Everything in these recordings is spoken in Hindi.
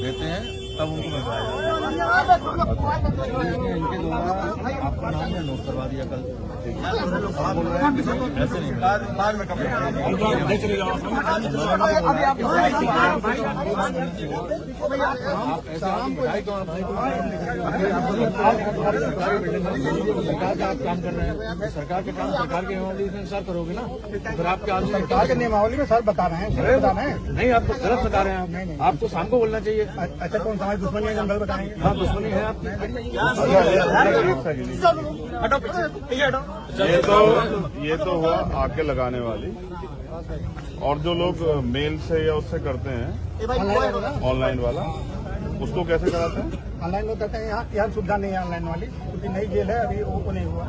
देते हैं तब उनको मिलवाया इनके द्वारा आपका नाम या नोट करवा दिया कल। आप बोल रहे हैं ऐसे नहीं बाद में सरकार का आप काम कर रहे हैं, सरकार के काम सरकार के नियमावली के अनुसार करोगे ना। फिर आप क्या सरकार के नियमावली में सर बता रहे हैं, नहीं आप तो गलत बता रहे हैं। नहीं आपको शाम को बोलना चाहिए। अच्छा कौन सा दुश्मनी है, जंगल बताएंगे। हाँ दुश्मनी है आप। ये तो हुआ आके लगाने वाली, और जो लोग मेल से या उससे करते हैं ऑनलाइन वाला, उसको कैसे कराते हैं? ऑनलाइन लोग कहते हैं यहाँ सुविधा नहीं है ऑनलाइन वाली, क्योंकि नई जेल है अभी, वो नहीं हुआ।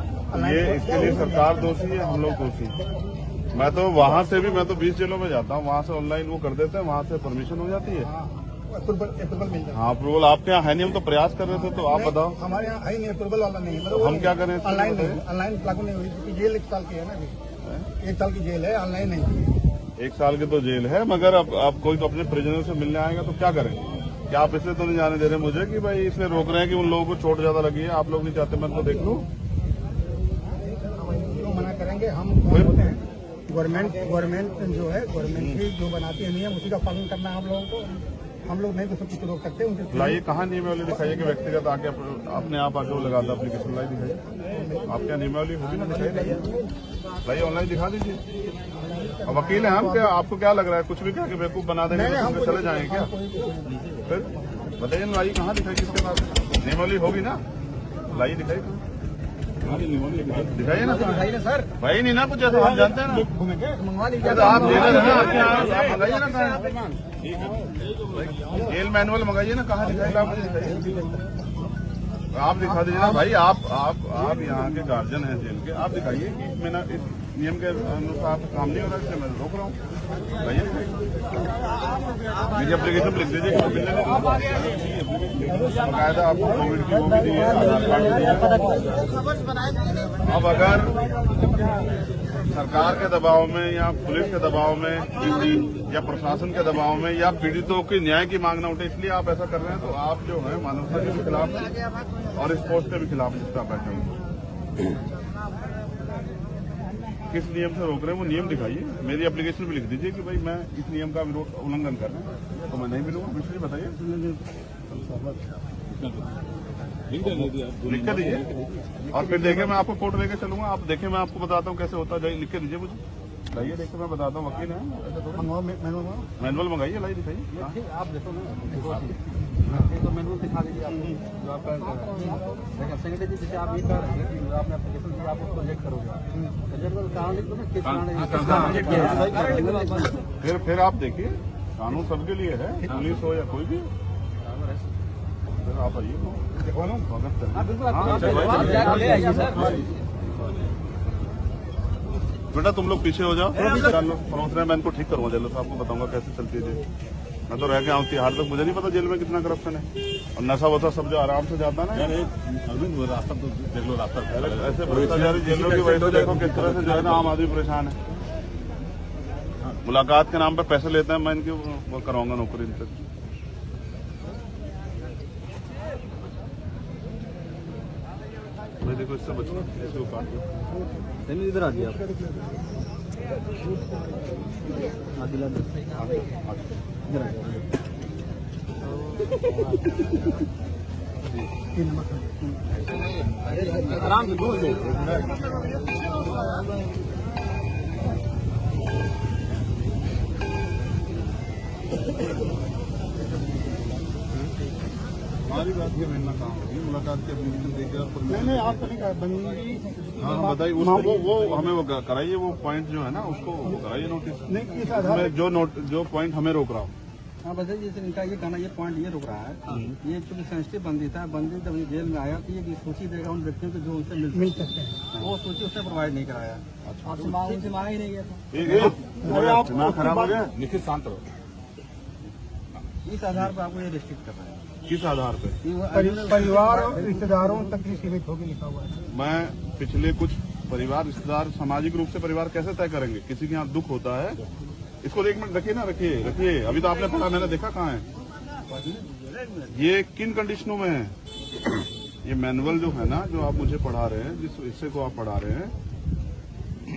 ये इसके लिए सरकार दोषी है, हम लोग दोषी। मैं तो वहाँ से भी, मैं तो 20 जेलों में जाता हूँ, वहाँ से ऑनलाइन वो कर देते हैं, वहाँ से परमिशन हो जाती है। अप्रूवल मिल जाता है। हाँ अप्रूवल आपके यहाँ है नहीं, हम तो प्रयास कर रहे थे, तो आप बताओ। हमारे यहाँ है नहीं, अप्रूवल वाला नहीं है। मतलब हम क्या करें? ऑनलाइन लागू नहीं हुई, क्योंकि जेल 1 साल की है ना अभी, 1 साल की जेल है, ऑनलाइन नहीं। 1 साल की तो जेल है, मगर अब कोई तो अपने प्रिजनर से मिलने आएगा तो क्या करें? क्या आप इसलिए तो नहीं जाने दे रहे मुझे कि भाई इसलिए रोक रहे हैं कि उन लोगों को चोट ज्यादा लगी है, आप लोग नहीं चाहते मैं तो देख लूं? क्यों मना करेंगे? हम होते हैं गवर्नमेंट जो है, गवर्नमेंट ही जो बनाती है नियम, उसी का पालन करना है हम लोगों को। हम लोग नहीं तो सब कुछ रोक सकते हैं उनके। लाइए कहाँ नियमावली दिखाइए कि व्यक्तिगत आके अपने आप आके वो लगाता एप्लीकेशन, लाई दिखाइए। आपके नियमावली होगी ना, दिखाइए लाइए, ऑनलाइन दिखा दीजिए। अब वकील हैं हम, क्या आपको क्या लग रहा है कुछ भी कह के बेवकूफ बना देंगे तो चले जाएंगे क्या? फिर बताइए लाइए कहाँ दिखाई, किसके पास नियमावली होगी ना, लाइए दिखाइए, दिखाइए ना सर। भाई नहीं ना कुछ ऐसा, हम जानते हैं ना, मंगवा लीजिए। आप जेलर हैं, आपके यहाँ मंगाइए ना, कहाँ जेल मैनुअल मंगाइए ना, कहाँ दिखाइए आप, आप दिखा दीजिए ना भाई। आप यहाँ के गार्जियन हैं जेल के, आप दिखाइए कि मैंने इस नियम के अनुसार काम नहीं हो रहा, इसलिए मैं रोक रहा हूँ। भाई मेरी एप्लीकेशन लिख दीजिए, बाकायदा आपको कोविड की वो भी दी है, आधार कार्ड। अब अगर सरकार के दबाव में या पुलिस के दबाव में या प्रशासन के दबाव में या पीड़ितों के न्याय की मांग न उठे, इसलिए आप ऐसा कर रहे हैं, तो आप जो है मानवता के भी खिलाफ और स्पोर्ट्स के भी खिलाफ बैठे हैं। किस नियम से रोक रहे हैं वो नियम दिखाइए, मेरी एप्लीकेशन भी लिख दीजिए कि भाई मैं इस नियम का उल्लंघन कर रहा हूँ, तो मैं नहीं मिलूंगा। मुझे बताइए, लिख के दीजिए, और फिर देखे मैं आपको कोर्ट लेके चलूंगा। आप देखें, मैं आपको बताता हूँ कैसे होता है, लिख के दीजिए मुझे, लाइए देखे मैं बताता हूँ। वकील है, मैनुअल मंगाइए, लाइए दिखाइए। आप देखो ना, तो मैनुअल दिखा दीजिए आप, जो आपका सेक्रेटरी जी, जैसे आप ये कह रहे हैं कि आपने एप्लीकेशन दिया, आप उसको रिजेक्ट करोगे, कारण लिख दो ना, किस कारण। फिर आप देखिए, कानून सबके लिए है, पुलिस हो या कोई भी। फिर आप आइए, बेटा तुम लोग पीछे हो जाओ, पहुंच रहे हैं, मैं इनको ठीक करूंगा जेल से, आपको बताऊंगा कैसे चलती है। मैं तो रह गया हूँ तिहाड़ तक, मुझे नहीं पता जेल में कितना करप्शन है, और नशा वसा सब जो आराम से जाता है ना। रास्ता तो देख लो, रास्ता ऐसे भ्रष्टाचारी जेलों की वजह से देखो किस तरह से जो है ना आम आदमी परेशान है। मुलाकात के नाम पर पैसे लेते हैं, मैं इनकी वो कराऊंगा नौकरी इनसे। मैं देखो इससे बचना, इसको काट दो, इधर आ दिया आराम से दूर से। हमारी बात ये मिलना कहाँ होगी, मुलाकात के एप्लीकेशन देकर नहीं आप तो नहीं कहा बंदी। हाँ बताइए, उसको वो हमें वो कराइए, वो पॉइंट जो है ना उसको कराइए नोटिस। नहीं किस आधार में जो पॉइंट हमें रोक रहा हूँ। हाँ बताइए, जैसे इनका ये कहना, ये पॉइंट ये रुक रहा है, ये चूंकि सेंसिटिव बंदी था, बंदी जब जेल में आया तो ये सूची देगा उन व्यक्तियों को जो उनसे मिल सकते हैं, वो सूची उसने प्रोवाइड नहीं कराया, आपसे मांगा ही नहीं गया था। दिमाग खराब हो गया, निश्चित शांत रहो। इस आधार पर आपको ये रिस्ट्रिक्ट कर रहे हैं। किस आधार पे? परिवार और रिश्तेदारों तक ही सीमित होकर लिखा हुआ है। मैं पिछले कुछ परिवार रिश्तेदार सामाजिक रूप से परिवार कैसे तय करेंगे? किसी के यहाँ दुख होता है, इसको 1 मिनट रखिए ना, रखिए। अभी तो आपने पढ़ा, मैंने देखा कहाँ है, ये किन कंडीशनों में है? ये मैनुअल जो है ना, जो आप मुझे पढ़ा रहे हैं, जिस हिस्से को आप पढ़ा रहे हैं,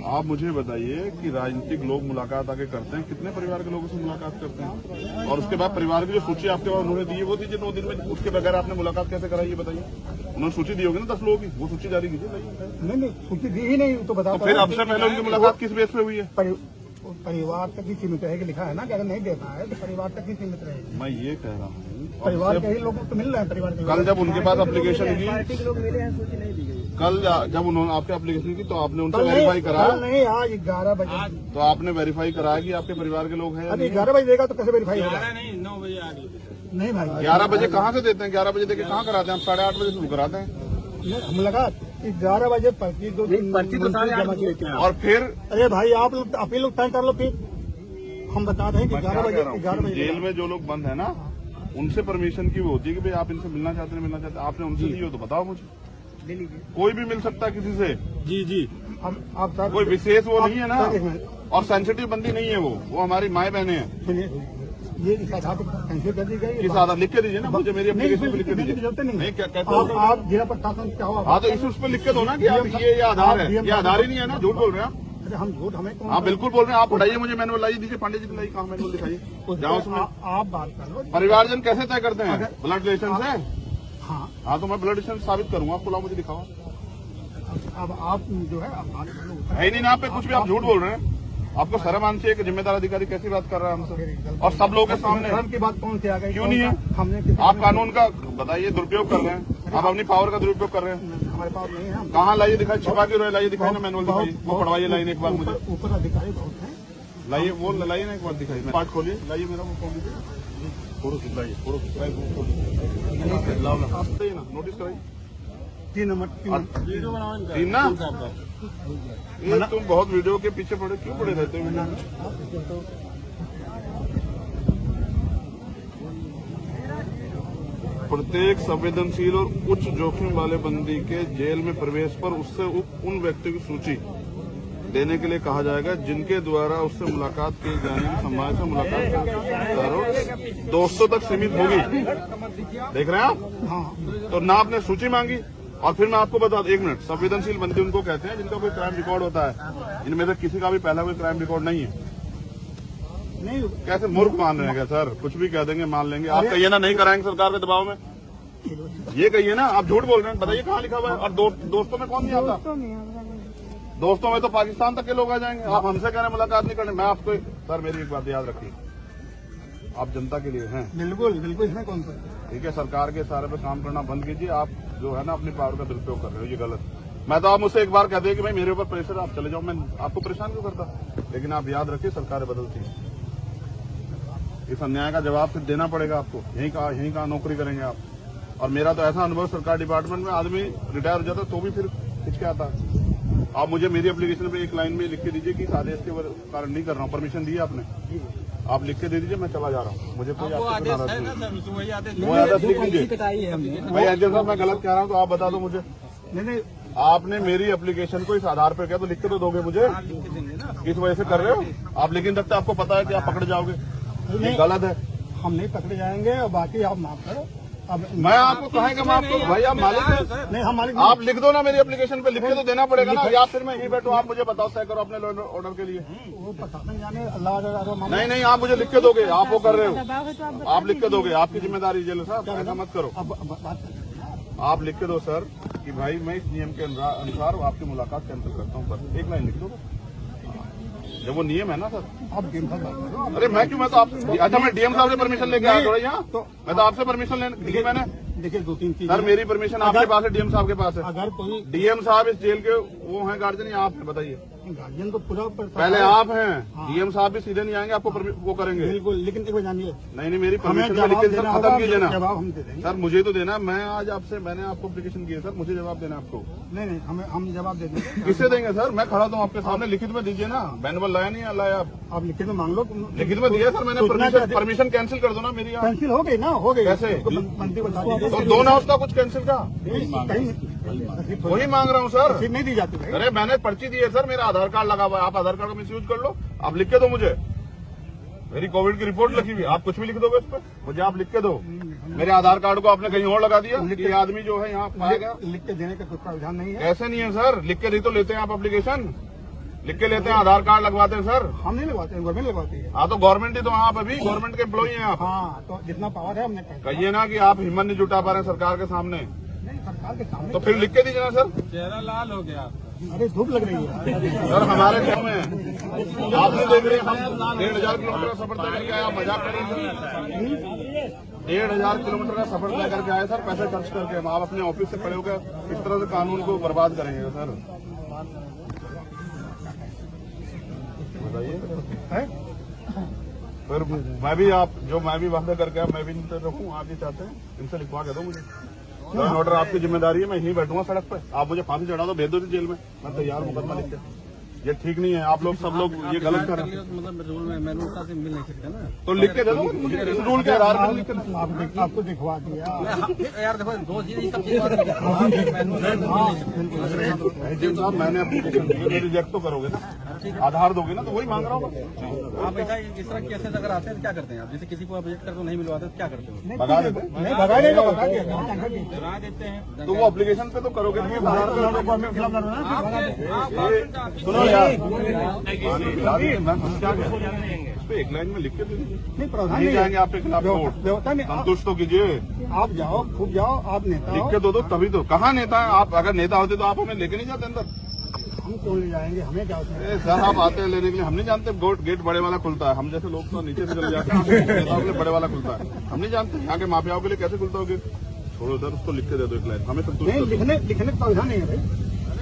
आप मुझे बताइए कि राजनीतिक लोग मुलाकात आगे करते हैं, कितने परिवार के लोगों से मुलाकात करते हैं? और उसके बाद परिवार की जो सूची आपके पास उन्होंने दी है वो दीजिए 9 दिन में। उसके बगैर आपने मुलाकात कैसे कराई, ये बताइए। उन्होंने सूची दी होगी ना 10 लोगों की, वो सूची जारी कीजिए। नहीं सूची दी ही नहीं तो बता। तो फिर अब से पहले उनकी मुलाकात किस बेस पे हुई है? परिवार तक ही सीमित रहेगी, लिखा है ना कि अगर नहीं देता है तो परिवार तक ही सीमित रहेगी। मैं ये कह रहा हूँ परिवार के ही लोग तो मिल रहे हैं। परिवार के कल जब उनके पास एप्लीकेशन की, पार्टी के लोग मिले हैं, सूची नहीं दी गई। कल जब उन्होंने आपके एप्लीकेशन की तो आपने उनसे वेरीफाई कराया? नहीं, आज 11 बजे। तो आपने वेरीफाई कराया कि आपके परिवार के लोग हैं? अभी 11 बजे देगा तो कैसे वेरीफाई होगा? नहीं 9 बजे आ गई। नहीं भाई 11 बजे कहाँ से देते हैं? 11 बजे देके कहाँ कराते हैं? हम 8:30 बजे शुरू कराते हैं। मुलाकात 11 बजे पर्ची तो जमा की। और फिर अरे भाई आप लोग अपील लोग तय कर लो, फिर हम बता रहे हैं कि 11 बजे जेल में जो लोग बंद है ना, उनसे परमिशन की वो होती है कि भाई आप इनसे मिलना चाहते हैं, मिलना चाहते हैं। आपने उनसे दी हो तो बताओ मुझे। ले लीजिए। कोई भी मिल सकता है किसी से। जी आप सर कोई विशेष वो नहीं है ना, एक मिनट। और सेंसिटिव बंदी नहीं है वो हमारी माए बहने हैं। सुनिए, ये इस आधार पर कैंसिल कर दी गई। किस आधार लिख के दीजिए ना मुझे, मेरी एप्लीकेशन पे लिख के दीजिए। जरूरत नहीं क्या कहते आप हो? आप जिला प्रशासन क्या हुआ? हाँ तो इस उस पर लिख के दो ना कि आप ये आधार है। ये आधार ही नहीं है ना, झूठ बोल रहे हैं आप। अरे हम झूठ हमें कौन? आप बिल्कुल बोल रहे हैं। आप पढ़ाइए मुझे मैनुअल लाइए दीजिए, पांडे जी को लाइए, कहाँ मैनुअल दिखाइए। जाओ उसमें आप बात कर लो। परिवारजन कैसे तय करते हैं? ब्लड रिलेशन से। हाँ हाँ तो मैं ब्लड रिलेशन साबित करूंगा, आपको लाओ मुझे दिखाओ। अब आप जो है आप बात कर लो। है ही नहीं ना आप पे कुछ भी, आप झूठ बोल रहे हैं। आपको शर्म आनी चाहिए कि जिम्मेदार अधिकारी कैसी बात कर रहा है हमसे, और सब लोगों के सामने। धर्म की बात कौन सी आ गई? क्यों नहीं है? हमने आप कानून का बताइए, दुरुपयोग कर रहे हैं आप, अपनी पावर का दुरुपयोग कर रहे हैं। हमारे पास नहीं है। हम कहाँ लाइए दिखाई, छिपा के रोए लाइए, दिखाई ना मैनुअल दिखाइए, वो पढ़वाइए लाइन एक बार मुझे ऊपर अधिकारी बहुत है। लाइए, वो लाइए ना एक बार दिखाइए। पार्ट खोलिए, लाइए मेरा वो खोल दीजिए, फोटो खिंचवाइए, फोटो खिंचवाइए, लाओ ना नोटिस कराइए। 3 नंबर 3 ना, ये तुम बहुत वीडियो के पीछे पड़े क्यों पड़े रहते हो? प्रत्येक संवेदनशील और उच्च जोखिम वाले बंदी के जेल में प्रवेश पर उससे उन व्यक्तियों की सूची देने के लिए कहा जाएगा जिनके द्वारा उससे मुलाकात की जाने की संभावना से मुलाकात दोस्तों तक सीमित होगी। देख रहे हैं आप? हाँ तो ना आपने सूची मांगी, और फिर मैं आपको बता दूं, 1 मिनट, संवेदनशील बंदी उनको कहते हैं जिनका कोई क्राइम रिकॉर्ड होता है। इनमें से किसी का भी पहला कोई क्राइम रिकॉर्ड नहीं है। नहीं कैसे मूर्ख मान रहे हैं क्या सर? कुछ भी कह देंगे, मान लेंगे। आप कहिए ना नहीं कराएंगे सरकार के दबाव में, ये कहिए ना। आप झूठ बोल रहे हैं, बताइए कहाँ लिखा हुआ है? और दोस्तों में कौन नहीं आता? दोस्तों में तो पाकिस्तान तक के लोग आ जाएंगे। आप हमसे कह रहे हैं मुलाकात नहीं करने। मैं आपको सर, मेरी एक बात याद रखिए, आप जनता के लिए हैं। बिल्कुल बिल्कुल, इसमें कौन सा? ठीक है, सरकार के सारे पे काम करना बंद कीजिए। आप जो है ना अपनी पावर का दुरुपयोग कर रहे हो, ये गलत। मैं तो आप मुझसे एक बार कहते हैं कि भाई मेरे ऊपर प्रेशर, आप चले जाओ, मैं आपको परेशान क्यों करता? लेकिन आप याद रखिए, सरकारें बदलती हैं। इस अन्याय का जवाब फिर देना पड़ेगा आपको। यहीं कहाँ नौकरी करेंगे आप? और मेरा तो ऐसा अनुभव, सरकार डिपार्टमेंट में आदमी रिटायर हो जाता तो भी फिर हिचकिचाता है। आप मुझे मेरी एप्लीकेशन पे एक लाइन में लिख के दीजिए कि इस आदेश के कारण नहीं कर रहा हूँ, परमिशन दी आपने, आप लिख के दे दीजिए, मैं चला जा रहा हूँ। मुझे कोई आपसे नाराज नहीं। वही आदेश वो आदेश लिख लीजिए। कटाई है हमने। भाई एजेंट साहब, मैं गलत कह रहा हूँ तो आप बता दो मुझे। नहीं आपने मेरी एप्लीकेशन को इस आधार पर किया तो लिख के तो दोगे मुझे? किस वजह से कर रहे हो आप? लिख नहीं सकते, आपको पता है कि आप पकड़े जाओगे, ये गलत है। हम नहीं पकड़े जाएंगे और बाकी आप माफ करो। अब मैं आपको कहेंगे माफ करो भाई, आप मालिक हैं। नहीं हम मालिक आप लिख दो ना मेरी एप्लीकेशन पे, लिख के तो देना पड़ेगा ना, या फिर मैं यहीं बैठूं, आप मुझे बताओ तय करो अपने ऑर्डर के लिए। वो प्रशासन जाने, अल्लाह नहीं, आप मुझे लिख के दोगे, आप वो कर रहे हो, आप लिख के दोगे, आपकी जिम्मेदारी जेल साहब, ऐसा मत करो। अब बात करें। आप लिख के दो सर कि भाई मैं इस नियम के अनुसार आपकी मुलाकात कैंसिल करता हूँ, बस एक लाइन लिख दो। जब वो नियम है ना सर। आप डीएम साहब बात करो। अरे मैं क्यों, मैं तो आपसे, अच्छा मैं डीएम साहब से परमिशन लेके आया थोड़ा यहाँ, मैं तो आपसे परमिशन लेने दी मैंने। देखिए 2-3 चीजें। सर मेरी परमिशन आपके पास है, डीएम साहब के पास है। अगर कोई डीएम साहब इस जेल के वो हैं गार्जियन, या आप हैं? बताइए। गार्जियन तो पूरा पहले आप हैं, डीएम साहब भी सीधे नहीं आएंगे, आपको वो करेंगे। बिल्कुल, लेकिन एक बार जानिए, नहीं, मेरी हमें परमिशन जवाब लिख के देना खत्म होगा, कीजिए ना। जवाब हम दे देंगे। सर मुझे तो देना, मैं आज आपसे, मैंने आपको एप्लीकेशन की है सर, मुझे जवाब देना आपको। नहीं हम जवाब दे देंगे। किससे देंगे सर? मैं खड़ा हूँ आपके सामने, लिखित में दीजिए ना। मैनुअल लाया नहीं लाया आप लिखित में मांग लो। लिखित में दिया सर मैंने, परमिशन कैंसिल कर दो ना मेरी। कैंसिल हो गई ना, हो गई। कैसे? मंत्री बता दीजिए। तो दो ना उसका कुछ कैंसिल का, कहीं वही मांग रहा हूँ सर। रसीद नहीं दी जाती भाई। अरे मैंने पर्ची दी है सर, मेरा आधार कार्ड लगा हुआ है, आप आधार कार्ड का मिसयूज कर लो, आप लिख के दो मुझे। मेरी कोविड की रिपोर्ट लिखी हुई, आप कुछ भी लिख दोगे उस पर, मुझे आप लिख के दो। मेरे आधार कार्ड को आपने कहीं और लगा दिया, ये आदमी जो है यहाँ पाया गया। लिख के देने का कोई प्रावधान नहीं है। ऐसे नहीं है सर, लिख के नहीं तो लेते हैं आप एप्लीकेशन, लिख के लेते हैं, आधार कार्ड लगवाते हैं सर। हम नहीं लगवाते हैं, गवर्नमेंट लगवाती है। हाँ तो गवर्नमेंट ही तो आप अभी गवर्नमेंट के एम्प्लॉई हैं आप। हाँ, तो जितना पावर है हमने कहिए ना कि आप हिम्मत नहीं जुटा पा रहे हैं सरकार के सामने, नहीं, सरकार के सामने तो फिर लिख के दीजिए ना सर। चेहरा लाल हो गया। अरे धूप लग रही है सर हमारे गाँव में आप नहीं देख रहे, हम 1500 किलोमीटर का सफर तय करके आए, आप मजाक करेंगे। 1500 किलोमीटर का सफर तय करके आए सर, पैसे खर्च करके। आप अपने ऑफिस से खड़े होकर इस तरह से कानून को बर्बाद करेंगे सर, बताइए। फिर मैं भी वादा करके मैं भी नहीं रखूँ, आप ये चाहते हैं, इनसे लिखवा के दो मुझे। ऑर्डर आपकी जिम्मेदारी है, मैं यहीं बैठूंगा सड़क पे, आप मुझे फांसी चढ़ा दो, भेज दो जेल में, मैं तैयार मुकदमा लिख के। ये ठीक नहीं है, आप लोग सब लोग ये गलत कर रहे हैं। मतलब रूल में मैनुअल से मिल नहीं सकते ना, तो लिख के दे दो मुझे, इस रूल के आधार पर लिख के। आपको दिखवा दिया यार देखो, दो चीज सब चीज साहब मैंने एप्लीकेशन रिजेक्ट तो करोगे ना, आधार दोगे ना, तो वही मांग रहा हूँ। आप ऐसा इस तरह केसेस अगर आते हैं तो क्या करते हैं आप? जैसे किसी को आप रिजेक्ट करके नहीं मिलवाते तो क्या करते हो? भगा देते हैं। नहीं, भगा देगा, भगा दिया डरा देते हैं। तो वो एप्लीकेशन पे तो करोगे नहीं, आधार सुनो यार, क्या इस पे एक लाइन में लिख के दे दीजिए। नहीं, प्रावधान नहीं जाएंगे आपके खिलाफ कोर्ट, व्यवस्था में संतुष्ट तो कीजिए, आप जाओ, खूब जाओ, आप नेता लिख हो। के दो तभी तो। कहाँ नेता है आप? अगर नेता होते तो आप हमें लेके नहीं जाते अंदर। हम क्यों ले जाएंगे, हमें क्या होता है? सर आप आते हैं लेने के लिए, हम नहीं जानते गेट बड़े वाला खुलता है, हम जैसे लोग तो नीचे से चले जाते हैं, नेताओं के लिए बड़े वाला खुलता है, हम नहीं जानते यहाँ के माफियाओं के लिए कैसे खुलता होगा। छोड़ो सर, उसको लिख के दे दो एक लाइन, हमें संतुष्ट नहीं, कर दो। लिखने का प्रावधान नहीं है भाई,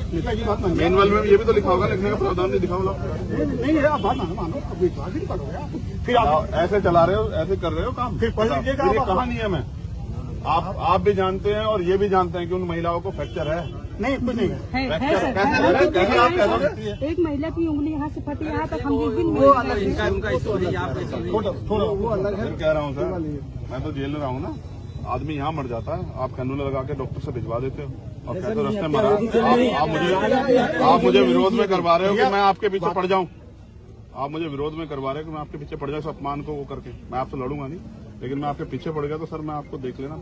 नेता की बात मानो। मैनुअल में ये भी तो लिखा होगा, लिखने का प्रावधान नहीं दिखा होगा। नहीं, आप बात मानो, अब विश्वास ही नहीं करोगे आप। फिर आप ऐसे चला रहे हो, ऐसे कर रहे हो काम, फिर पढ़ लीजिएगा ये आप। कहाँ नियम है? आप भी जानते हैं और ये भी जानते हैं कि उन महिलाओं को फ्रैक्चर है। नहीं, कुछ नहीं है। फ्रैक्चर कैसे आप कह दोगे? एक महिला की उंगली यहाँ से फटी, यहाँ तक हम जिस दिन वो अलग इनका उनका इशू है, आपका इशू नहीं है। थोड़ा वो अलग है। फिर कह रहा हूँ सर, मैं तो जेल में रहा हूँ ना, आदमी यहाँ मर जाता है, आप कैनुला लगा के डॉक्टर से भिजवा देते हो और कहते हो रास्ते मरा। आप मुझे विरोध में करवा रहे हो कि मैं आपके पीछे पड़ जाऊं, आप मुझे विरोध में करवा रहे हो कि मैं आपके पीछे पड़ जाऊं, इस अपमान को वो करके। मैं आपसे लड़ूंगा नहीं, लेकिन मैं आपके पीछे पड़ गया तो सर मैं आपको देख लेना।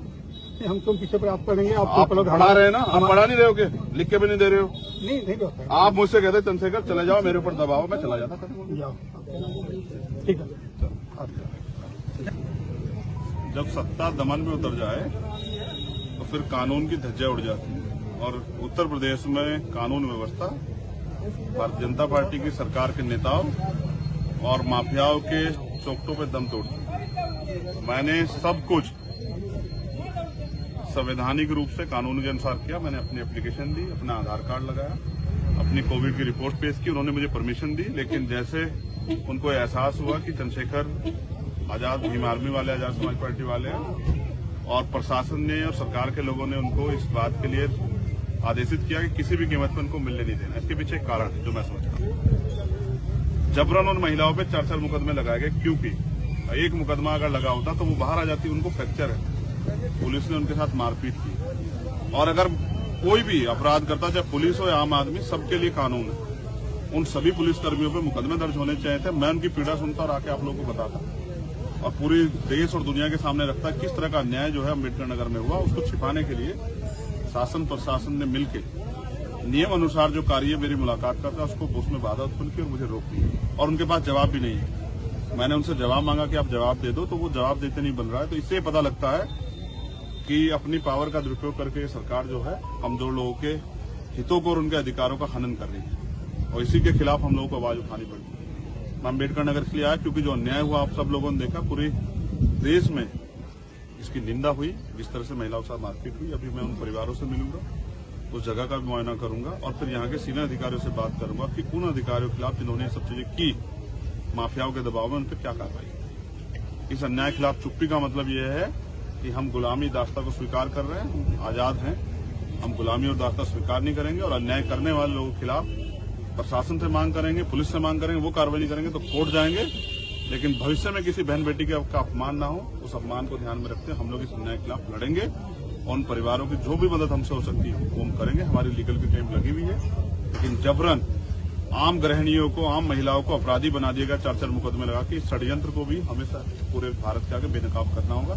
हम तुम पीछे पर आप पढ़ेंगे, आप पढ़ा रहे हैं ना, आप पढ़ा नहीं रहे हो, के लिख के भी नहीं दे रहे हो। नहीं होता है। आप मुझसे कहते चंद्रशेखर चले जाओ, मेरे ऊपर दबाओ, मैं चला जाता था। जाओ, ठीक है। जब सत्ता दमन में उतर जाए तो फिर कानून की धज्जियां उड़ जाती है, और उत्तर प्रदेश में कानून व्यवस्था भारतीय जनता पार्टी की सरकार के नेताओं और माफियाओं के चौकटों पे दम तोड़ती है। मैंने सब कुछ संवैधानिक रूप से कानून के अनुसार किया। मैंने अपनी एप्लीकेशन दी, अपना आधार कार्ड लगाया, अपनी कोविड की रिपोर्ट पेश की, उन्होंने मुझे परमिशन दी। लेकिन जैसे उनको एहसास हुआ कि चंद्रशेखर आजाद भीम आर्मी वाले, आजाद समाज पार्टी वाले हैं, और प्रशासन ने और सरकार के लोगों ने उनको इस बात के लिए आदेशित किया कि किसी भी कीमत पर उनको मिलने नहीं देना। इसके पीछे एक कारण है जो मैं समझता हूँ। जबरन उन महिलाओं पे 4 मुकदमे लगाए गए, क्योंकि एक मुकदमा अगर लगा होता तो वो बाहर आ जाती, उनको फ्रैक्चर है, पुलिस ने उनके साथ मारपीट की। और अगर कोई भी अपराध करता, चाहे पुलिस हो या आम आदमी, सबके लिए कानून है। उन सभी पुलिसकर्मियों पे मुकदमे दर्ज होने चाहिए थे। मैं उनकी पीड़ा सुनता और आके आप लोगों को बताता और पूरी देश और दुनिया के सामने रखता किस तरह का अन्याय जो है अम्बेडकर नगर में हुआ। उसको छिपाने के लिए शासन प्रशासन ने मिलकर नियम अनुसार जो कार्य मेरी मुलाकात का था उसको उसमें बाधा उत्पन्न की और मुझे रोक दी, और उनके पास जवाब भी नहीं है। मैंने उनसे जवाब मांगा कि आप जवाब दे दो, तो वो जवाब देते नहीं बन रहा है। तो इससे पता लगता है कि अपनी पावर का दुरुपयोग करके सरकार जो है कमजोर लोगों के हितों को और उनके अधिकारों का हनन कर रही है, और इसी के खिलाफ हम लोगों को आवाज उठानी पड़ी। मैं अम्बेडकर नगर के लिए आया क्योंकि जो अन्याय हुआ आप सब लोगों ने देखा, पूरे देश में इसकी निंदा हुई। जिस तरह से महिलाओं के साथ मारपीट हुई, अभी मैं उन परिवारों से मिलूंगा, उस जगह का भी मुआयना करूंगा और फिर यहाँ के सीनियर अधिकारियों से बात करूंगा कि उन अधिकारियों के खिलाफ जिन्होंने सब चीजें की, माफियाओं के दबाव में, उन पर क्या कार्रवाई। इस अन्याय के खिलाफ चुप्पी का मतलब यह है कि हम गुलामी दास्ता को स्वीकार कर रहे हैं, आजाद हैं, हम गुलामी और दास्ता स्वीकार नहीं करेंगे। और अन्याय करने वाले लोगों के खिलाफ प्रशासन से मांग करेंगे, पुलिस से मांग करेंगे, वो कार्रवाई नहीं करेंगे तो कोर्ट जाएंगे। लेकिन भविष्य में किसी बहन बेटी का अपमान ना हो, उस अपमान को ध्यान में रखते हम लोग इस अन्याय के खिलाफ लड़ेंगे और उन परिवारों की जो भी मदद हमसे हो सकती है वो हम करेंगे। हमारी लीगल की टीम लगी हुई है, लेकिन जबरन आम गृहिणियों को, आम महिलाओं को अपराधी बना दिया गया 4 मुकदमे लगा के। इस षड्यंत्र को भी हमेशा पूरे भारत के आगे बेनकाब करना होगा।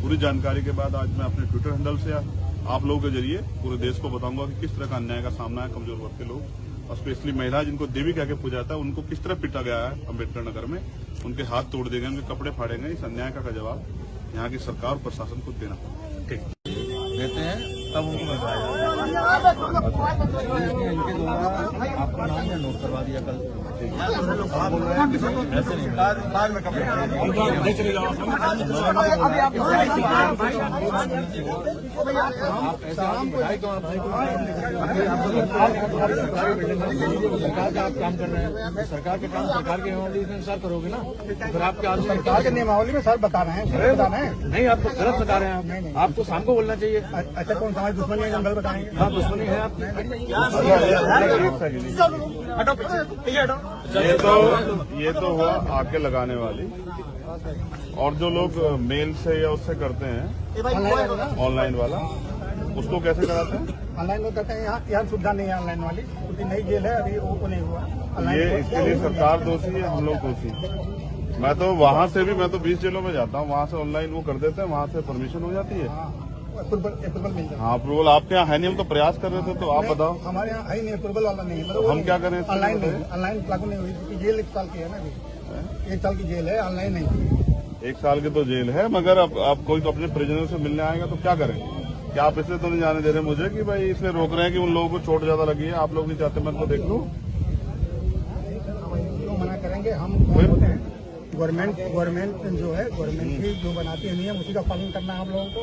पूरी जानकारी के बाद आज मैं अपने ट्विटर हैंडल से आप लोगों के जरिए पूरे देश को बताऊंगा कि किस तरह का अन्याय का सामना है कमजोर वर्ग के लोग और स्पेशली महिला जिनको देवी कह के पूजा जाता है उनको किस तरह पीटा गया है अम्बेडकर नगर में। उनके हाथ तोड़ दिए गए, उनके कपड़े फाड़े गए। इस अन्याय का जवाब यहाँ की सरकार और प्रशासन को देना होगा। देते हैं तब उनको बताया इनके द्वारा आपका नाम या नोट करवा दिया कल। आप बोल रहे हैं कि ऐसे नहीं बाद में कपड़े सरकार का आप काम कर रहे हैं, सरकार के काम सरकार के नियमावली के अनुसार करोगे ना। फिर आपके आज सरकार के नियमावली में सर बता रहे हैं, बता रहे हैं। नहीं, आप तो गलत बता रहे हैं। आपको शाम को बोलना चाहिए। अच्छा, कौन सा हमारी दुश्मनी है, जंगल बताएंगे। हाँ, दुश्मनी है आप। ये तो हुआ आके लगाने वाली। और जो लोग मेल से या उससे करते हैं ऑनलाइन वाला, उसको कैसे कराते हैं? ऑनलाइन लोग कहते हैं यहाँ सुविधा नहीं है ऑनलाइन वाली, क्योंकि नई जेल है अभी, वो नहीं हुआ। ये इसके लिए सरकार दोषी है, हम लोग दोषी। मैं तो वहाँ से भी, मैं तो 20 जेलों में जाता हूँ, वहाँ से ऑनलाइन वो कर देते हैं, वहाँ से परमिशन हो जाती है। अप्रूवल मिल जाए। हाँ, अप्रूवल आपके यहाँ है नहीं, हम तो प्रयास कर रहे थे, तो आप बताओ। हमारे यहाँ है नहीं, अप्रूवल वाला नहीं है। मतलब हम क्या करें? ऑनलाइन नहीं, ऑनलाइन लागू नहीं हुई, क्योंकि जेल 1 साल की है ना अभी। 1 साल की जेल है, ऑनलाइन नहीं। 1 साल की तो जेल है, मगर अब कोई तो अपने प्रिजनर से मिलने आएगा तो क्या करें? क्या आप इसलिए तो नहीं जाने दे रहे मुझे कि भाई इसलिए रोक रहे हैं कि उन लोगों को चोट ज्यादा लगी है, आप लोग नहीं चाहते मैं तो देख लूं? क्यों मना करेंगे? हम होते हैं गवर्नमेंट जो है, गवर्नमेंट ही जो बनाती है नियम, उसी का पालन करना है हम लोगों को।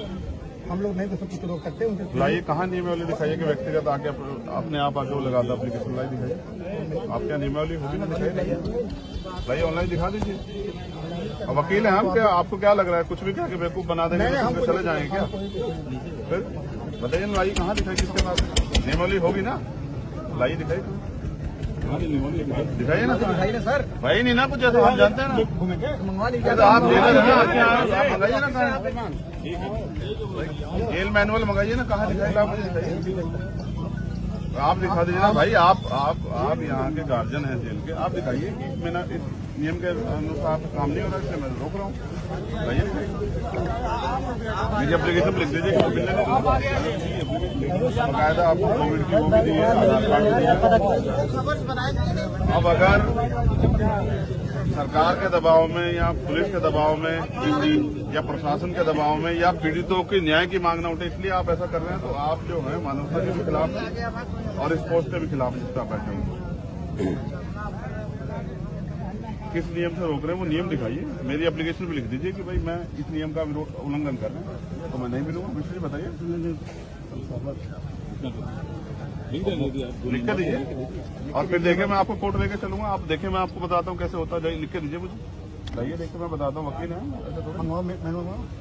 हम लोग नहीं तो सब कुछ रोक सकते हैं उनसे। लाइए कहाँ नियमावली दिखाइए कि व्यक्तिगत आके अपने आप आके वो लगाता एप्लीकेशन लाई दिखाइए। आप क्या नियमावली होगी ना, दिखाइए। लाइए ऑनलाइन दिखा दीजिए। अब वकील हैं हम, क्या आपको क्या लग रहा है कुछ भी कह के बेवकूफ बना देंगे तो चले जाएंगे क्या? फिर बताइए लाइए कहाँ दिखाई, किसके पास नियमावली होगी ना? लाइए दिखाइए, दिखाइए ना सर। भाई नहीं ना कुछ ऐसा, हम जानते हैं ना। मंगवा लीजिए आप मंगाइए ना, जेल मैनुअल मंगाइए ना, कहाँ दिखाइए? आप दिखाइए, आप दिखा दीजिए ना भाई। आप यहाँ के गार्जियन हैं जेल के, आप दिखाइए कि मैंने इस नियम के अनुसार काम नहीं हो रहा, इसलिए मैं रोक रहा हूँ। भाई मेरी एप्लीकेशन लिख दीजिए, बाकायदा आपको कोविड की वो भी दी है, आधार कार्ड भी दिया। अब अगर सरकार के दबाव में या पुलिस के दबाव में या प्रशासन के दबाव में या पीड़ितों के न्याय की मांग न उठे, इसलिए आप ऐसा कर रहे हैं, तो आप जो है मानवता के भी खिलाफ और इस पोस्ट के भी खिलाफ बैठे हैं। किस नियम से रोक रहे हैं वो नियम दिखाइए। मेरी एप्लीकेशन भी लिख दीजिए कि भाई मैं इस नियम का उल्लंघन कर रहे हैं तो मैं नहीं मिलूंगा। मिश्र जी बताइए, लिख के दीजिए और फिर देखे मैं आपको कोर्ट लेके चलूंगा। आप देखें, मैं आपको बताता हूँ कैसे होता है। लिख के दीजिए मुझे, लाइए देख के मैं बताता हूँ। वकील है,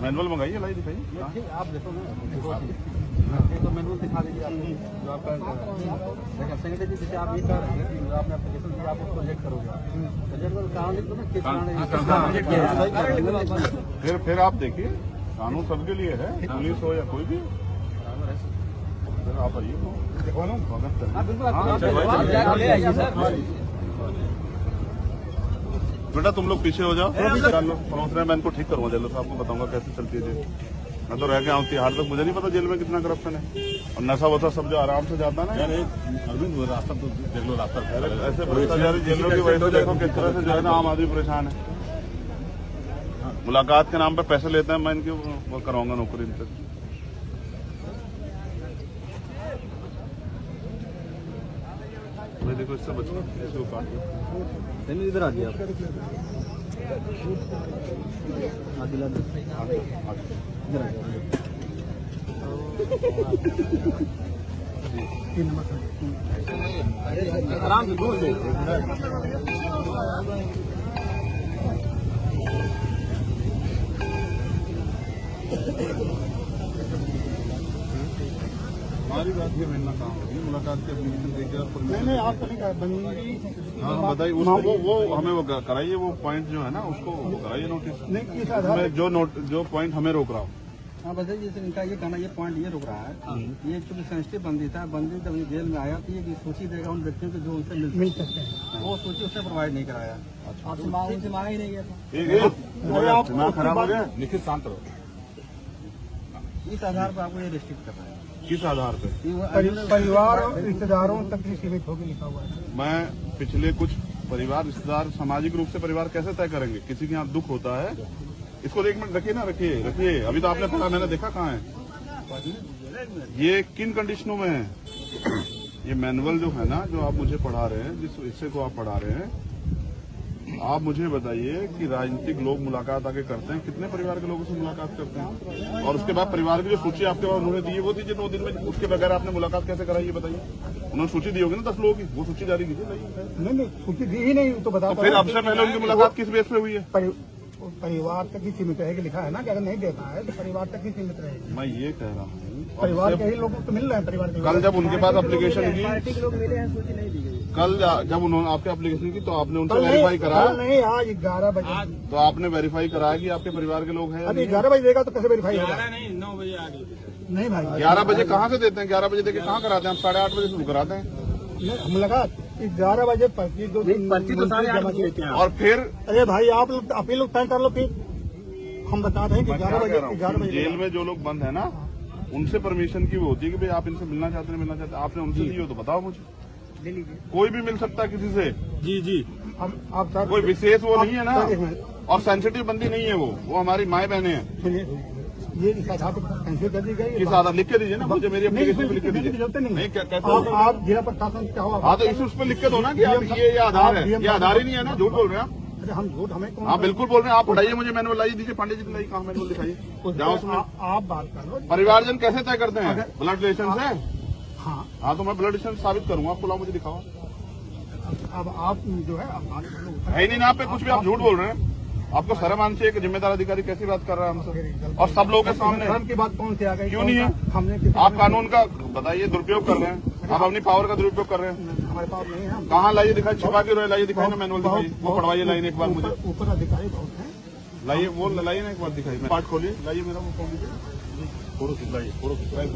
मैनुअल मंगाइए, लाइए दिखाइए। आप देखो ना, तो मैनुअल दिखा दीजिए आप जो आपका सेक्रेटरी जी, जैसे आप ये कर रहे हैं कि आपने एप्लीकेशन दिया, आप उसको रिजेक्ट करोगे, रिजेक्ट कारण लिख दो ना, किस कारण। फिर आप देखिए, कानून सबके लिए है, पुलिस हो या कोई भी। आप आइए, देखो ना, बेटा तुम लोग पीछे हो जाओ, पहुंच रहे हैं, मैं इनको ठीक करूंगा जेल से, आपको बताऊंगा कैसे चलती है जेल। मैं तो रह गया हूँ तिहाड़ तक, मुझे नहीं पता जेल में कितना करप्शन है और नशा वसा सब जो आराम से जाता है ना। रास्ता तो देख लो, रास्ता ऐसे भ्रष्टाचारी जेलों की वजह से देखो किस तरह से जो है ना आम आदमी परेशान है। मुलाकात के नाम पे पैसे लेते हैं, मैं इनकी वो कराऊंगा नौकरी इनसे। देखो इससे बचो, इसको काट दो। इधर आ गया आराम से दूर से। हमारी बात ये मिलना कहाँ होगी? मुलाकात के नहीं आप तो नहीं कर। हाँ बताइए, उसको वो हमें वो कराइए, वो पॉइंट जो है ना उसको कराइए नोटिस। नहीं, किस आधार जो पॉइंट हमें रोक रहा हूँ हाँ बस जैसे इनका ये कहना ये पॉइंट ये रुक रहा है, ये चूंकि सेंसिटिव बंदी था, बंदी जब जेल में आया तो ये सूची देगा उन व्यक्तियों को जो उनसे मिल सकते हैं, वो सूची उसने प्रोवाइड नहीं कराया। आपसे मांगा ही नहीं गया था। दिमाग खराब हो गया। निखिल शांत रहो। इस आधार पर आपको ये रिस्ट्रिक्ट कर रहा है। किस आधार पे? परिवार और रिश्तेदारों तक ही सीमित होकर लिखा हुआ है। मैं पिछले कुछ परिवार रिश्तेदार सामाजिक रूप से परिवार कैसे तय करेंगे? किसी के यहाँ दुख होता है, इसको 1 मिनट रखिए ना, रखिए। अभी तो आपने पढ़ा, मैंने देखा कहाँ है ये, किन कंडीशनों में है ये मैनुअल जो है ना, जो आप मुझे पढ़ा रहे हैं, जिस हिस्से को आप पढ़ा रहे हैं, आप मुझे बताइए कि राजनीतिक लोग मुलाकात आगे करते हैं, कितने परिवार के लोगों से मुलाकात करते हैं? और उसके बाद परिवार की जो सूची आपके पास उन्होंने दी है वो दीजिए 9 दिन में। उसके बगैर आपने मुलाकात कैसे कराई ये बताइए? उन्होंने सूची दी होगी ना 10 लोगों की, वो सूची जारी कीजिए। नहीं सूची दी ही नहीं तो बता। फिर अब से पहले उनकी मुलाकात किस बेस पे हुई है? परिवार तक ही सीमित रहेगी लिखा है ना, कि अगर नहीं देता है तो परिवार तक ही सीमित रहेगी। मैं ये कह रहा हूँ परिवार के ही लोग तो मिल रहे हैं। परिवार के कल जब उनके पास एप्लीकेशन की, पार्टी के लोग मिले हैं, सूची नहीं दी गई। कल जब उन्होंने आपके एप्लीकेशन की तो आपने उनसे वेरीफाई कराया? नहीं, आज 11 बजे तो आपने वेरीफाई कराया कि आपके परिवार के लोग हैं? अभी 11 बजे देगा तो कैसे वेरीफाई होगा? नहीं 9 बजे आ गई। नहीं भाई 11 बजे कहाँ से देते हैं? 11 बजे देके कहाँ कराते हैं? हम 8:30 बजे शुरू कराते हैं। मुलाकात 11 बजे पर्ची तो जमा की। और फिर अरे भाई आप लोग तय कर लो, फिर हम बता रहे हैं कि 11 बजे जेल में जो लोग बंद है ना, उनसे परमिशन की वो होती है कि भाई आप इनसे मिलना चाहते हैं, आपने उनसे दी हो तो बताओ मुझे। ले लीजिए। कोई भी मिल सकता है किसी से। जी आप सर कोई विशेष वो नहीं है ना, एक मिनट। और सेंसिटिव बंदी नहीं है वो हमारी माए बहने हैं। सुनिए, ये इस आधार पर कैंसिल कर दी गई। किस आधार? लिख के दीजिए ना मुझे, मेरी एप्लीकेशन पे लिख के दीजिए। नहीं कैसे? आप जिला प्रशासन क्या हुआ? हाँ तो इस उस पर लिख के दो ना कि आप ये आधार है। ये आधार ही नहीं है ना, झूठ बोल रहे हैं आप। अरे हम झूठ हमें कौन? हाँ बिल्कुल बोल रहे हैं आप। पढ़ाइए मुझे मैनुअल लाइए दीजिए, पांडे जी को लाइए, कहाँ मैनुअल दिखाइए, जाओ उसमें। आप बात कर लो। परिवारजन कैसे तय करते हैं? ब्लड रिलेशन से। हाँ हाँ तो मैं ब्लड रिलेशन साबित करूंगा, आपको लाओ मुझे दिखाओ। अब आप जो है आप बात कर लो। है ही नहीं ना आप पे कुछ भी, आप झूठ बोल रहे हैं। आपको शर्म आनी चाहिए कि जिम्मेदार अधिकारी कैसी बात कर रहा है हमसे, और सब लोगों के सामने। धर्म की बात कौन से आ गई? क्यों नहीं है? हमने आप कानून का बताइए, दुरुपयोग कर रहे हैं आप, अपनी पावर का दुरुपयोग कर रहे हैं। हमारे पास नहीं है। कहाँ लाइए दिखाई, छिपा के रहे, लाइए दिखाई ना मैनुअल दिखाइए, वो पढ़वाइए लाइन एक बार मुझे, ऊपर अधिकारी बहुत है। लाइए वो लाइए ना एक बार दिखाइए। पार्ट खोलिए, लाइए मेरा वो खोल दीजिए, फोटो खिंचवाइए, फोटो खिंचवाइए,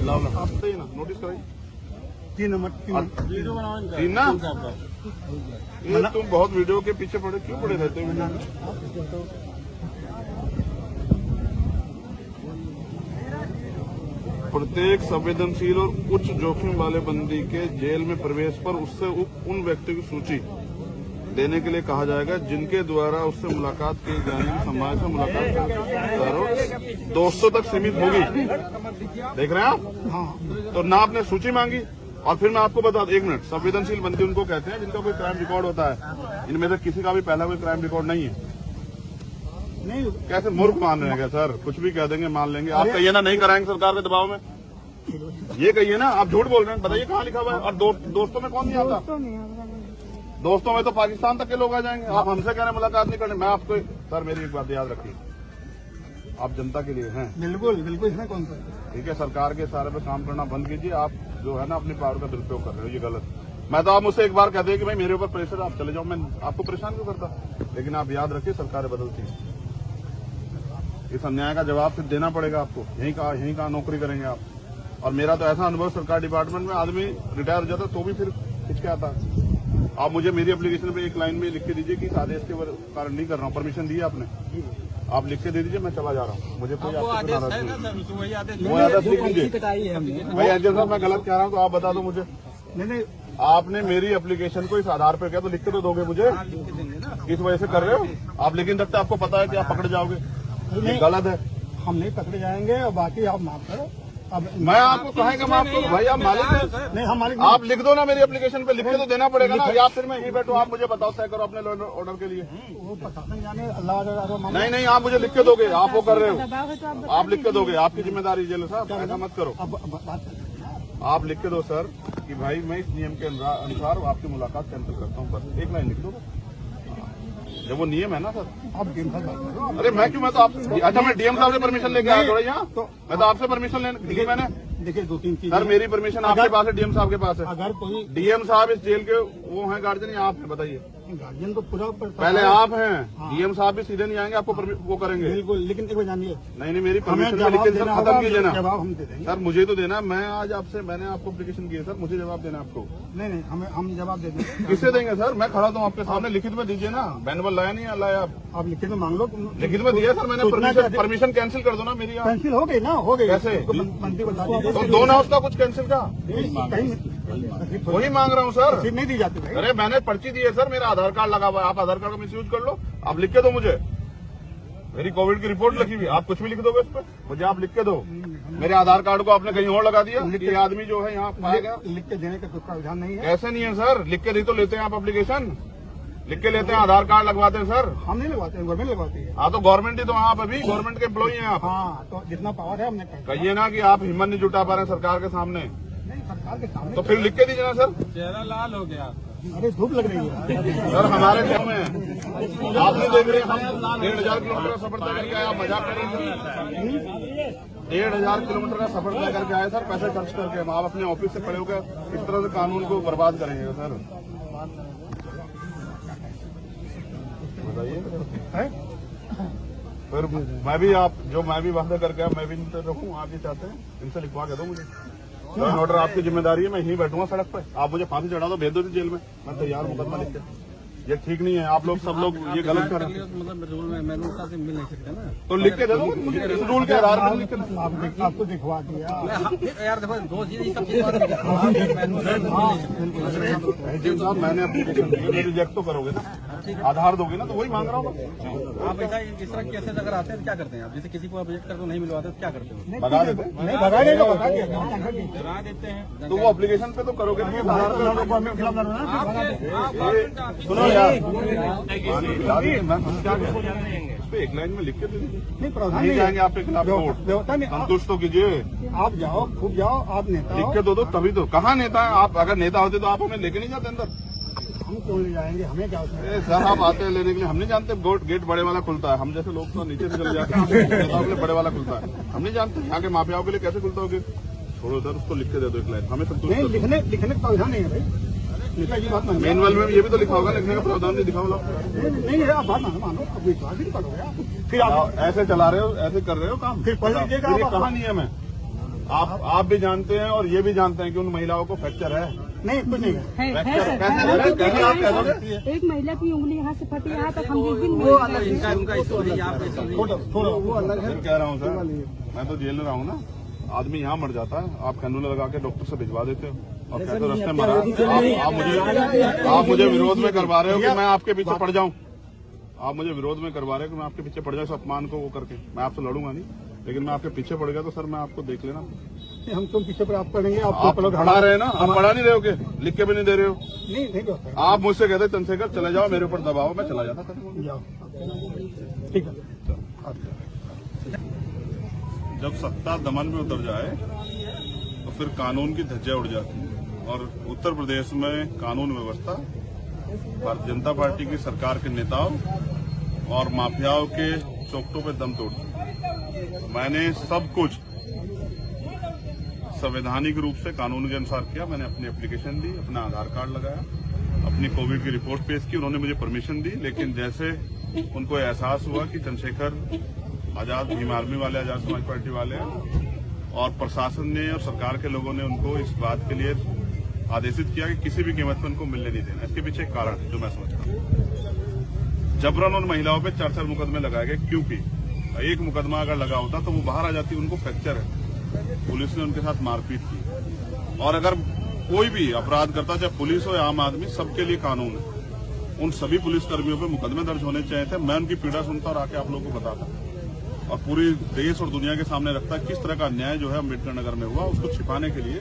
लाओ ना, आप बताइए ना, नोटिस कराइए। 3 नंबर 3 ना, ये तुम बहुत वीडियो के पीछे पड़े, क्यों पड़े रहते हो? प्रत्येक संवेदनशील और उच्च जोखिम वाले बंदी के जेल में प्रवेश पर उससे उन व्यक्तियों की सूची देने के लिए कहा जाएगा जिनके द्वारा उससे मुलाकात की जाने की संभावना से मुलाकात दोस्तों तक सीमित होगी। देख रहे हैं आप? हाँ तो ना आपने सूची मांगी, और फिर मैं आपको बता दूं, 1 मिनट, संवेदनशील बंदी उनको कहते हैं जिनका कोई क्राइम रिकॉर्ड होता है। इनमें से किसी का भी पहला कोई क्राइम रिकॉर्ड नहीं है। नहीं कैसे मूर्ख मान रहे हैं क्या सर? कुछ भी कह देंगे, मान लेंगे। आप कहिए ना नहीं कराएंगे सरकार के दबाव में, ये कहिए ना। आप झूठ बोल रहे हैं, बताइए कहाँ लिखा हुआ है? और दोस्तों में कौन नहीं आता? दोस्तों में तो पाकिस्तान तक के लोग आ जाएंगे। आप हमसे कह रहे हैं मुलाकात नहीं करने। मैं आपको सर, मेरी एक बात याद रखिए, आप जनता के लिए हैं। बिल्कुल बिल्कुल, इसमें कौन सा? ठीक है, सरकार के सारे पे काम करना बंद कीजिए। आप जो है ना अपनी पावर का दुरुपयोग कर रहे हो, ये गलत। मैं तो आप मुझसे एक बार कहते हैं कि भाई मेरे ऊपर प्रेशर, आप चले जाओ, मैं आपको परेशान क्यों करता? लेकिन आप याद रखिए, सरकारें बदलती हैं, इस अन्याय का जवाब फिर देना पड़ेगा आपको। यहीं कहाँ नौकरी करेंगे आप? और मेरा तो ऐसा अनुभव, सरकार डिपार्टमेंट में आदमी रिटायर हो जाता तो भी फिर हिचकिचाता। आप मुझे मेरी एप्लीकेशन पे एक लाइन में लिख के दीजिए कि इस आदेश के कारण नहीं कर रहा हूँ, परमिशन दी आपने, आप लिख के दे दीजिए, मैं चला जा रहा हूँ। मुझे कोई आपसे नाराज नहीं। वही आदेश वो आदेश लिख लीजिए। कटाई है हमने। भाई एजेंट साहब, मैं गलत कह रहा हूँ तो आप बता दो मुझे। नहीं आपने मेरी एप्लीकेशन को इस आधार पर किया तो लिख के तो दोगे मुझे, किस वजह से कर रहे हो आप? लिख नहीं सकते, आपको पता है कि आप पकड़े जाओगे, ये गलत है। हम नहीं पकड़े जाएंगे, और बाकी आप माफ करो। अब मैं आपको कहेंगे माफ करो, भाई आप मालिक हैं। नहीं, हम मालिक आप लिख दो ना मेरी एप्लीकेशन पे, लिख के तो देना पड़ेगा ना, या फिर मैं यहीं बैठूं, आप मुझे बताओ तय करो अपने ऑर्डर के लिए। वो प्रशासन जाने, अल्लाह नहीं, आप मुझे लिख के दोगे, आप वो कर रहे दबाव है तो आप हो, बता आप लिख के दोगे, आपकी जिम्मेदारी जेल साहब, ऐसा मत करो। अब बात करते आप लिख के दो सर कि भाई मैं इस नियम के अनुसार आपकी मुलाकात कैंसिल करता हूँ, बस एक लाइन लिख दो। जब वो नियम है ना सर। आप डीएम साहब बात करो। अरे मैं क्यों, मैं तो आप, अच्छा मैं डीएम साहब से परमिशन लेके आया थोड़ा यहाँ, तो मैं तो आपसे परमिशन लेने दी मैंने। देखिए 2-3 चीजें। सर मेरी परमिशन आपके पास है, डीएम साहब के पास है। अगर कोई डीएम साहब इस जेल के वो हैं गार्जियन, या आप हैं? बताइए। गार्जियन तो पूरा पहले आप हैं, डीएम साहब भी सीधे नहीं आएंगे, आपको वो करेंगे। बिल्कुल, लेकिन एक बार जानिए, नहीं मेरी हमें परमिशन लिख के सर खत्म कीजिए ना। जवाब हम दे देंगे सर मुझे तो देना, मैं आज आपसे मैंने आपको एप्लीकेशन की है सर, मुझे जवाब देना आपको। नहीं हम जवाब दे देंगे। किससे देंगे सर? मैं खड़ा हूँ आपके सामने, लिखित में दीजिए ना। मैनुअल लाया नहीं लाया आप लिखित में मांग लो। लिखित में दिया सर मैंने, परमिशन कैंसिल कर दो ना मेरी। कैंसिल हो गई ना, हो गई। कैसे? मंत्री बता दीजिए। तो दो ना उसका कुछ कैंसिल का, वही मांग रहा हूँ सर। रसीद नहीं दी जाती भाई। अरे मैंने पर्ची दी है सर, मेरा आधार कार्ड लगा हुआ है, आप आधार कार्ड का मिसयूज कर लो। आप लिख के दो मुझे, मेरी कोविड की रिपोर्ट लिखी हुई, आप कुछ भी लिख दोगे इस पर, मुझे आप लिख के दो। मेरे आधार कार्ड को आपने कहीं और लगा दिया, ये आदमी जो है यहाँ पाया गया। लिख के देने का कोई प्रावधान नहीं है। ऐसे नहीं है सर, लिख के नहीं तो लेते हैं आप एप्लीकेशन, लिख के लेते हैं, आधार कार्ड लगवाते हैं सर। हम नहीं लगवाते हैं, गवर्नमेंट लगवाती है। हाँ तो गवर्नमेंट ही तो, आप अभी गवर्नमेंट के एम्प्लॉई हैं आप। हाँ, तो जितना पावर है हमने कहिए ना कि आप हिम्मत नहीं जुटा पा रहे हैं सरकार के सामने, नहीं, सरकार के सामने तो फिर लिख के दीजिए ना सर। चेहरा लाल हो गया। अरे धूप लग रही है सर हमारे गाँव में आप नहीं देख रहे, हम 1500 किलोमीटर का सफर तय करके आए, आप मजाक कर रहे हैं। 1500 किलोमीटर का सफर तय करके आए सर, पैसे खर्च करके। आप अपने ऑफिस से खड़े होकर इस तरह से कानून को बर्बाद करेंगे सर, बताइए। फिर मैं भी वादा करके मैं भी इनसे रखूँ, आप ये चाहते हैं, इनसे लिखवा के दो मुझे। ऑर्डर आपकी जिम्मेदारी है, मैं यहीं बैठूंगा सड़क पे, आप मुझे फांसी चढ़ा दो, भेज दो जेल में, मैं तैयार मुकदमा लिख के। ये ठीक नहीं है, आप लोग सब लोग ये गलत कर रहे हैं। मतलब रूल में मैनुअल से मिल नहीं सकते ना, तो लिख के दे दो मुझे, इस रूल के आधार पर लिख के। आपको दिखवा दिया यार देखो दो चीज सब साहब मैंने एप्लीकेशन दी है, रिजेक्ट तो करोगे ना, आधार दोगे ना, तो वही मांग रहा हूँ। आप ऐसा इस तरह केसेस अगर आते हैं तो क्या करते हैं आप? जैसे किसी को आप रिजेक्ट करके नहीं मिलवाते तो क्या करते हो? भगा देते हैं। नहीं, भगा देगा, भगा देगा। करा देते हैं। तो वो एप्लीकेशन पे तो करोगे नहीं, आधार पे। सुनो यार, मैं क्या इस पे एक लाइन में लिख के दे दीजिए। नहीं, प्रावधान नहीं नहीं जाएंगे आपके खिलाफ कोर्ट, व्यवस्था नहीं। संतुष्ट तो कीजिए। आप जाओ, खूब जाओ, आप नेता लिख हो। के दो तभी तो। कहाँ नेता है आप? अगर नेता होते तो आप हमें लेके नहीं जाते अंदर। हम क्यों ले जाएंगे, हमें क्या उसमें? ए, सर आप आते हैं लेने के लिए, हम नहीं जानते गेट बड़े वाला खुलता है, हम जैसे लोग तो नीचे से चले जाते हैं, नेताओं के लिए बड़े वाला खुलता है, हम नहीं जानते यहाँ के माफियाओं के लिए कैसे खुलता होगा। छोड़ो सर, उसको लिख के दे दो एक लाइन, हमें संतुष्ट नहीं, कर दो। लिखने का प्रावधान नहीं है भाई, लिखा की बात मानो। मैनुअल में ये भी तो लिखा होगा, लिखने का प्रावधान नहीं दिखा होगा। नहीं, आप बात मानो, अब विश्वास ही नहीं करोगे आप। फिर आप ऐसे चला रहे हो, ऐसे कर रहे हो काम, फिर पढ़ लीजिएगा आप। ये कहाँ नियम है? आप भी जानते हैं और ये भी जानते हैं कि उन महिलाओं को फ्रैक्चर है। नहीं, कुछ नहीं है। है सर। कैसे आप कह दोगे? एक महिला की उंगली यहाँ से फटी, यहाँ तक हम जिस दिन उनका स्टोरी आप थोड़ा वो अलग है। फिर कह रहा हूँ सर, मैं तो जेल में रहा हूँ ना, आदमी यहाँ मर जाता है, आप कैनुला लगा के डॉक्टर से भिजवा देते हो और कहते हो रास्ते मरा। आप मुझे विरोध में करवा रहे हो कि मैं आपके पीछे पड़ जाऊं, आप मुझे विरोध में करवा रहे हो कि मैं आपके पीछे पड़ जाऊं, इस अपमान को वो करके। मैं आपसे लड़ूंगा नहीं, लेकिन मैं आपके पीछे पड़ गया तो सर मैं आपको देख लेना। हम तुम पीछे पर आप पढ़ेंगे, आप पढ़ा रहे हैं ना, आप पढ़ा नहीं रहे हो, के लिख के भी नहीं दे रहे हो। नहीं होता। आप मुझसे कहते चंद्रशेखर चले जाओ, मेरे ऊपर दबाओ, मैं चला जाता। जाओ, ठीक है। जब सत्ता दमन में उतर जाए तो फिर कानून की धज्जियां उड़ जाती है, और उत्तर प्रदेश में कानून व्यवस्था भारतीय जनता पार्टी की सरकार के नेताओं और माफियाओं के चौकटों पे दम तोड़ दिया। मैंने सब कुछ संवैधानिक रूप से कानून के अनुसार किया। मैंने अपनी एप्लीकेशन दी, अपना आधार कार्ड लगाया, अपनी कोविड की रिपोर्ट पेश की, उन्होंने मुझे परमिशन दी। लेकिन जैसे उनको एहसास हुआ कि चंद्रशेखर आजाद भीम आर्मी वाले, आजाद समाज पार्टी वाले हैं, और प्रशासन ने और सरकार के लोगों ने उनको इस बात के लिए आदेशित किया कि किसी भी कीमत पर उनको मिलने नहीं देना। इसके पीछे एक कारण है जो मैं समझता हूँ। जबरन उन महिलाओं पे 4 मुकदमे लगाए गए, क्योंकि एक मुकदमा अगर लगा होता तो वो बाहर आ जाती, उनको फ्रैक्चर है, पुलिस ने उनके साथ मारपीट की। और अगर कोई भी अपराध करता, चाहे पुलिस हो या आम आदमी, सबके लिए कानून है। उन सभी पुलिसकर्मियों पे मुकदमे दर्ज होने चाहिए थे। मैं उनकी पीड़ा सुनता और आके आप लोगों को बताता और पूरी देश और दुनिया के सामने रखता किस तरह का अन्याय जो है अम्बेडकर नगर में हुआ। उसको छिपाने के लिए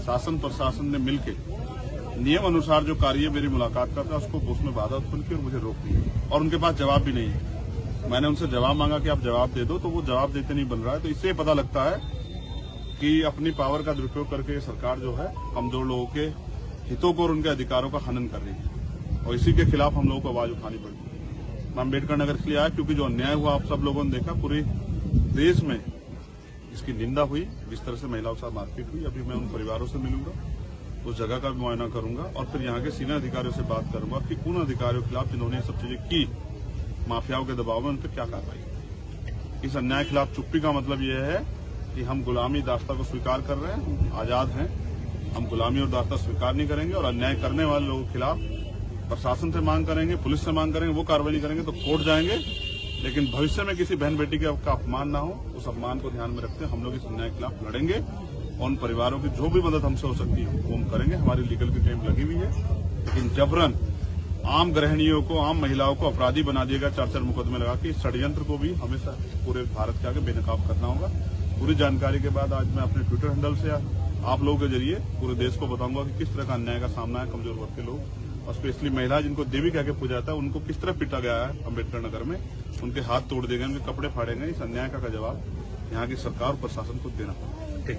शासन प्रशासन ने मिलकर नियम अनुसार जो कार्य मेरी मुलाकात करता है उसको उसमें बाधा उत्पन्न की और मुझे रोक दी, और उनके पास जवाब भी नहीं है। मैंने उनसे जवाब मांगा कि आप जवाब दे दो, तो वो जवाब देते नहीं बन रहा है। तो इससे पता लगता है कि अपनी पावर का दुरुपयोग करके सरकार जो है कमजोर लोगों के हितों को और उनके अधिकारों का हनन कर रही है, और इसी के खिलाफ हम लोगों को आवाज उठानी पड़ी। मैं अम्बेडकर नगर के लिए आया क्योंकि जो अन्याय हुआ आप सब लोगों ने देखा, पूरे देश में इसकी निंदा हुई, जिस तरह से महिलाओं के साथ मारपीट हुई। अभी मैं उन परिवारों से मिलूंगा उस जगह का भी मुआयना करूंगा और फिर यहाँ के सीनियर अधिकारियों से बात करूंगा कि उन अधिकारियों के खिलाफ जिन्होंने ये सब चीजें की, माफियाओं के दबाव में, उन पर क्या कार्रवाई की। इस अन्याय के खिलाफ चुप्पी का मतलब यह है कि हम गुलामी दास्ता को स्वीकार कर रहे हैं, आजाद हैं, हम गुलामी और दास्ता स्वीकार नहीं करेंगे और अन्याय करने वाले लोगों के खिलाफ प्रशासन से मांग करेंगे, पुलिस से मांग करेंगे, वो कार्रवाई नहीं करेंगे तो कोर्ट जाएंगे। लेकिन भविष्य में किसी बहन बेटी का अपमान ना हो, उस अपमान को ध्यान में रखते हम लोग इस अन्याय के खिलाफ लड़ेंगे और उन परिवारों की जो भी मदद हमसे हो सकती है वो हम करेंगे। हमारी लीगल की टीम लगी हुई है, लेकिन जबरन आम गृहिणियों को, आम महिलाओं को अपराधी बना दिएगा 4 मुकदमे लगा के। इस षड्यंत्र को भी हमेशा पूरे भारत के आगे बेनकाब करना होगा। पूरी जानकारी के बाद आज मैं अपने ट्विटर हैंडल से आप लोगों के जरिए पूरे देश को बताऊंगा कि किस तरह का अन्याय का सामना है कमजोर वर्ग के लोग और स्पेशली महिला जिनको देवी कह के पूजा जाता है उनको किस तरह पीटा गया है अम्बेडकर नगर में, उनके हाथ तोड़ दिए गए, उनके कपड़े फाड़े गए। इस अन्याय का जवाब यहाँ की सरकार और प्रशासन को देना होगा।